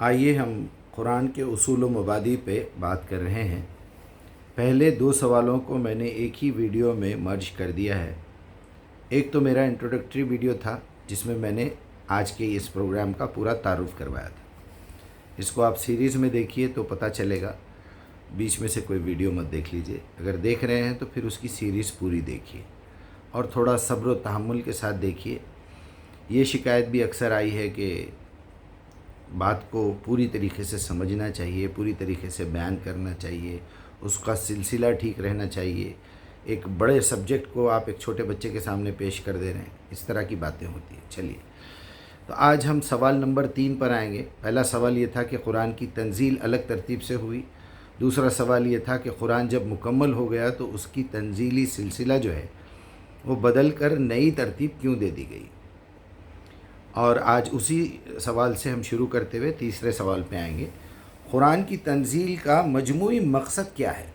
آئیے ہم قرآن کے اصول و مبادی پہ بات کر رہے ہیں۔ پہلے 2 سوالوں کو میں نے ایک ہی ویڈیو میں مرج کر دیا ہے۔ ایک تو میرا انٹروڈکٹری ویڈیو تھا جس میں میں نے آج کے اس پروگرام کا پورا تعارف کروایا تھا۔ اس کو آپ سیریز میں دیکھیے تو پتہ چلے گا، بیچ میں سے کوئی ویڈیو مت دیکھ لیجئے۔ اگر دیکھ رہے ہیں تو پھر اس کی سیریز پوری دیکھیے اور تھوڑا صبر و تحمل کے ساتھ دیکھیے۔ یہ شکایت بھی اکثر آئی ہے کہ بات کو پوری طریقے سے سمجھنا چاہیے، پوری طریقے سے بیان کرنا چاہیے، اس کا سلسلہ ٹھیک رہنا چاہیے۔ ایک بڑے سبجیکٹ کو آپ ایک چھوٹے بچے کے سامنے پیش کر دے رہے ہیں، اس طرح کی باتیں ہوتی ہیں۔ چلیے، تو آج ہم سوال نمبر 3 پر آئیں گے۔ پہلا سوال یہ تھا کہ قرآن کی تنزیل الگ ترتیب سے ہوئی۔ دوسرا سوال یہ تھا کہ قرآن جب مکمل ہو گیا تو اس کی تنزیلی سلسلہ جو ہے وہ بدل کر نئی ترتیب کیوں دے دی گئی۔ اور آج اسی سوال سے ہم شروع کرتے ہوئے تیسرے سوال پہ آئیں گے۔ قرآن کی تنزیل کا مجموعی مقصد کیا ہے؟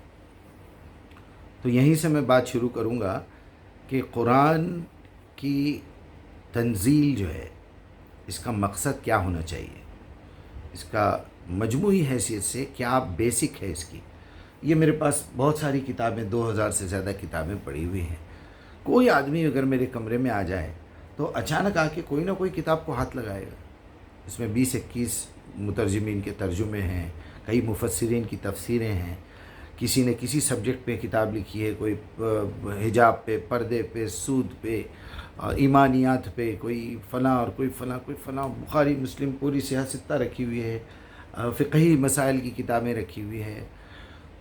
تو یہیں سے میں بات شروع کروں گا کہ قرآن کی تنزیل جو ہے اس کا مقصد کیا ہونا چاہیے، اس کا مجموعی حیثیت سے کیا بیسک ہے اس کی۔ یہ میرے پاس بہت ساری کتابیں، 2000 سے زیادہ کتابیں پڑھی ہوئی ہیں۔ کوئی آدمی اگر میرے کمرے میں آ جائے تو اچانک آ کے کوئی نہ کوئی کتاب کو ہاتھ لگائے گا۔ اس میں 20-21 مترجمین کے ترجمے ہیں، کئی مفسرین کی تفسیریں ہیں، کسی نے کسی سبجیکٹ پہ کتاب لکھی ہے، کوئی حجاب پہ، پردے پہ، سود پہ، ایمانیات پہ، کوئی فلاں اور کوئی فلاں، بخاری مسلم پوری سیاہ ستہ رکھی ہوئی ہے، فقہی مسائل کی کتابیں رکھی ہوئی ہے۔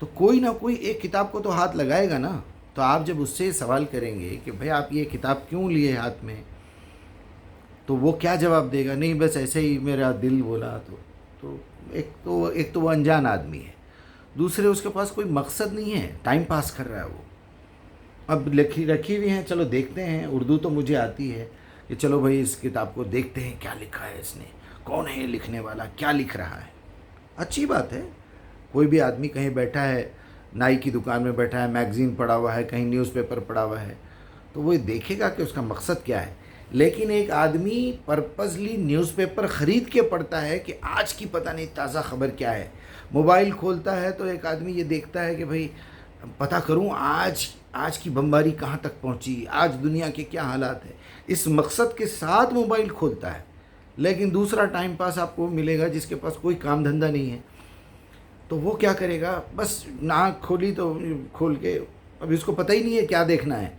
تو کوئی نہ کوئی ایک کتاب کو تو ہاتھ لگائے گا نا۔ تو آپ جب اس سے سوال کریں گے کہ بھئی آپ یہ کتاب کیوں لیے ہاتھ میں، تو وہ کیا جواب دے گا؟ نہیں بس ایسے ہی میرا دل بولا۔ تو ایک تو وہ انجان آدمی ہے، دوسرے اس کے پاس کوئی مقصد نہیں ہے، ٹائم پاس کر رہا ہے وہ۔ اب رکھی ہوئی ہیں، چلو دیکھتے ہیں، اردو تو مجھے آتی ہے کہ چلو بھئی اس کتاب کو دیکھتے ہیں کیا لکھا ہے اس نے، کون ہے یہ لکھنے والا، کیا لکھ رہا ہے۔ اچھی بات ہے، کوئی بھی آدمی کہیں بیٹھا ہے، نائی کی دکان میں بیٹھا ہے، میگزین پڑھا ہوا ہے، کہیں نیوز پیپر پڑھا ہوا ہے، تو وہ دیکھے گا کہ اس کا مقصد کیا ہے۔ لیکن ایک آدمی پرپزلی نیوز پیپر خرید کے پڑھتا ہے کہ آج کی پتہ نہیں تازہ خبر کیا ہے۔ موبائل کھولتا ہے تو ایک آدمی یہ دیکھتا ہے کہ بھئی پتہ کروں آج کی بمباری کہاں تک پہنچی، آج دنیا کے کیا حالات ہیں۔ اس مقصد کے ساتھ موبائل کھولتا ہے۔ لیکن دوسرا ٹائم پاس آپ کو ملے گا جس کے پاس کوئی کام دھندہ نہیں ہے، تو وہ کیا کرے گا؟ بس ناک کھولی تو کھول کے، اب اس کو پتہ ہی نہیں ہے کیا دیکھنا ہے۔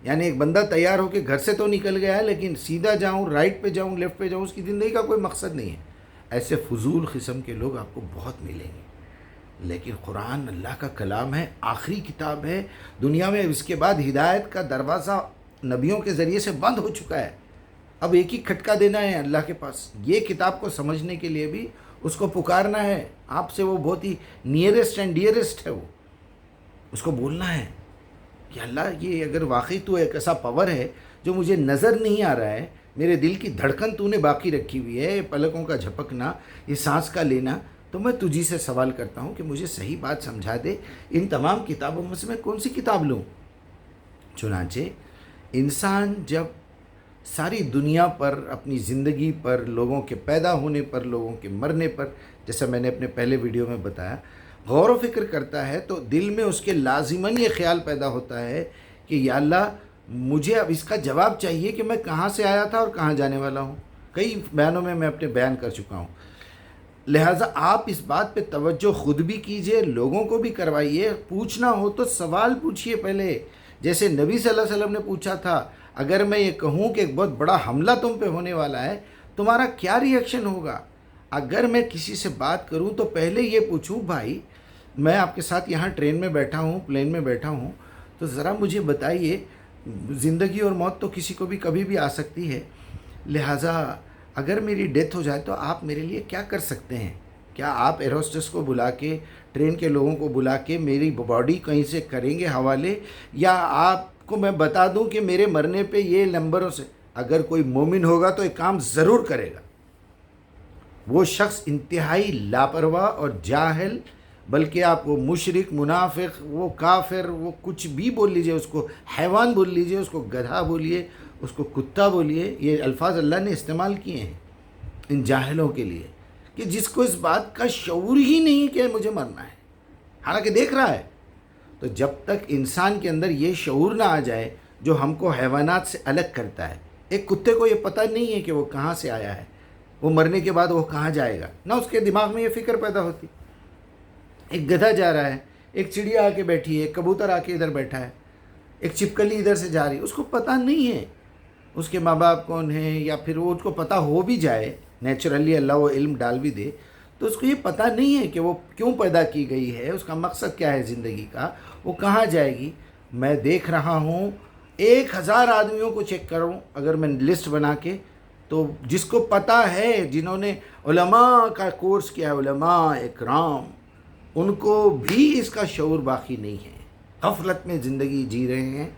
یعنی ایک بندہ تیار ہو کے گھر سے تو نکل گیا ہے، لیکن سیدھا جاؤں، رائٹ پہ جاؤں، لیفٹ پہ جاؤں، اس کی زندگی کا کوئی مقصد نہیں ہے۔ ایسے فضول قسم کے لوگ آپ کو بہت ملیں گے۔ لیکن قرآن اللہ کا کلام ہے، آخری کتاب ہے دنیا میں۔ اس کے بعد ہدایت کا دروازہ نبیوں کے ذریعے سے بند ہو چکا ہے۔ اب ایک ہی کھٹکا دینا ہے اللہ کے پاس۔ یہ کتاب کو سمجھنے کے لیے بھی اس کو پکارنا ہے۔ آپ سے وہ بہت ہی نیئرسٹ اینڈ ڈیئرسٹ ہے، وہ اس کو بولنا ہے کہ اللہ یہ اگر واقعی تو ایک ایسا پاور ہے جو مجھے نظر نہیں آ رہا ہے، میرے دل کی دھڑکن تو نے باقی رکھی ہوئی ہے، پلکوں کا جھپکنا، یہ سانس کا لینا، تو میں تجھی سے سوال کرتا ہوں کہ مجھے صحیح بات سمجھا دے۔ ان تمام کتابوں میں سے میں کون سی کتاب لوں؟ چنانچہ انسان جب ساری دنیا پر، اپنی زندگی پر، لوگوں کے پیدا ہونے پر، لوگوں کے مرنے پر، جیسا میں نے اپنے پہلے ویڈیو میں بتایا، غور و فکر کرتا ہے تو دل میں اس کے لازماً یہ خیال پیدا ہوتا ہے کہ یا اللہ مجھے اب اس کا جواب چاہیے کہ میں کہاں سے آیا تھا اور کہاں جانے والا ہوں۔ کئی بیانوں میں اپنے بیان کر چکا ہوں۔ لہٰذا آپ اس بات پہ توجہ خود بھی کیجئے، لوگوں کو بھی کروائیے۔ پوچھنا ہو تو سوال پوچھئے پہلے، جیسے نبی صلی اللہ علیہ وسلم نے پوچھا تھا، اگر میں یہ کہوں کہ ایک بہت بڑا حملہ تم پہ ہونے والا ہے، تمہارا کیا ری ایکشن ہوگا؟ اگر میں کسی سے بات کروں تو پہلے یہ پوچھوں، بھائی میں آپ کے ساتھ یہاں ٹرین میں بیٹھا ہوں، پلین میں بیٹھا ہوں، تو ذرا مجھے بتائیے، زندگی اور موت تو کسی کو بھی کبھی بھی آ سکتی ہے، لہٰذا اگر میری ڈیتھ ہو جائے تو آپ میرے لیے کیا کر سکتے ہیں؟ کیا آپ ایئر ہوسٹس کو بلا کے، ٹرین کے لوگوں کو بلا کے میری باڈی کہیں سے کریں گے حوالے، یا آپ کو میں بتا دوں کہ میرے مرنے پہ یہ نمبروں سے؟ اگر کوئی مومن ہوگا تو ایک کام ضرور کرے گا۔ وہ شخص انتہائی لاپرواہ اور جاہل، بلکہ آپ وہ مشرک، منافق، وہ کافر، وہ کچھ بھی بول لیجئے، اس کو حیوان بول لیجئے، اس کو گدھا بولیے، اس کو کتا بولیے، یہ الفاظ اللہ نے استعمال کیے ہیں ان جاہلوں کے لیے کہ جس کو اس بات کا شعور ہی نہیں کہ مجھے مرنا ہے، حالانکہ دیکھ رہا ہے۔ تو جب تک انسان کے اندر یہ شعور نہ آ جائے جو ہم کو حیوانات سے الگ کرتا ہے، ایک کتے کو یہ پتہ نہیں ہے کہ وہ کہاں سے آیا ہے، وہ مرنے کے بعد وہ کہاں جائے گا، نہ اس کے دماغ میں یہ فکر پیدا ہوتی۔ ایک گدھا جا رہا ہے، ایک چڑیا آ کے بیٹھی ہے، ایک کبوتر آ کے ادھر بیٹھا ہے، ایک چھپکلی ادھر سے جا رہی ہے، اس کو پتہ نہیں ہے اس کے ماں باپ کون ہیں، یا پھر وہ اس کو پتہ ہو بھی جائے، نیچرلی اللہ وہ علم ڈال بھی دے، تو اس کو یہ پتہ نہیں ہے کہ وہ کیوں پیدا کی گئی ہے، اس کا مقصد کیا ہے زندگی کا، وہ کہاں جائے گی۔ میں دیکھ رہا ہوں 1000 آدمیوں کو چیک کروں اگر میں لسٹ بنا کے، تو جس کو پتہ ہے، جنہوں نے علماء کا کورس کیا ہے، علماء اکرام، ان کو بھی اس کا شعور باقی نہیں ہے، غفلت میں زندگی جی رہے ہیں۔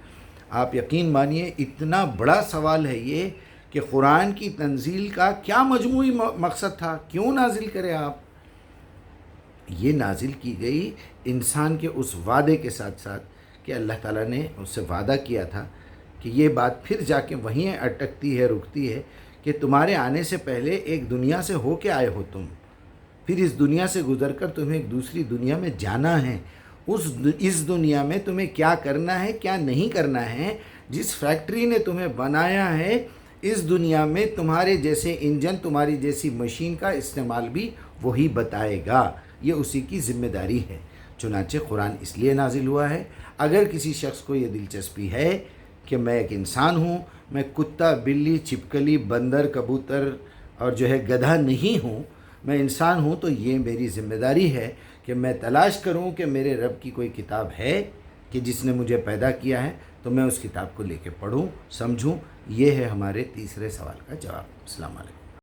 آپ یقین مانیے اتنا بڑا سوال ہے یہ کہ قرآن کی تنزیل کا کیا مجموعی مقصد تھا، کیوں نازل کرے آپ؟ یہ نازل کی گئی انسان کے اس وعدے کے ساتھ ساتھ کہ اللہ تعالیٰ نے اس سے وعدہ کیا تھا کہ یہ بات پھر جا کے وہیں اٹکتی ہے، رکتی ہے کہ تمہارے آنے سے پہلے ایک دنیا سے ہو کے آئے ہو تم، پھر اس دنیا سے گزر کر تمہیں ایک دوسری دنیا میں جانا ہے۔ اس دنیا میں تمہیں کیا کرنا ہے، کیا نہیں کرنا ہے، جس فیکٹری نے تمہیں بنایا ہے، اس دنیا میں تمہارے جیسے انجن، تمہاری جیسی مشین کا استعمال بھی وہی بتائے گا، یہ اسی کی ذمہ داری ہے۔ چنانچہ قرآن اس لیے نازل ہوا ہے، اگر کسی شخص کو یہ دلچسپی ہے کہ میں ایک انسان ہوں، میں کتا، بلی، چھپکلی، بندر، کبوتر اور جو ہے گدھا نہیں ہوں، میں انسان ہوں، تو یہ میری ذمہ داری ہے کہ میں تلاش کروں کہ میرے رب کی کوئی کتاب ہے کہ جس نے مجھے پیدا کیا ہے، تو میں اس کتاب کو لے کے پڑھوں، سمجھوں۔ یہ ہے ہمارے تیسرے سوال کا جواب۔ السلام علیکم۔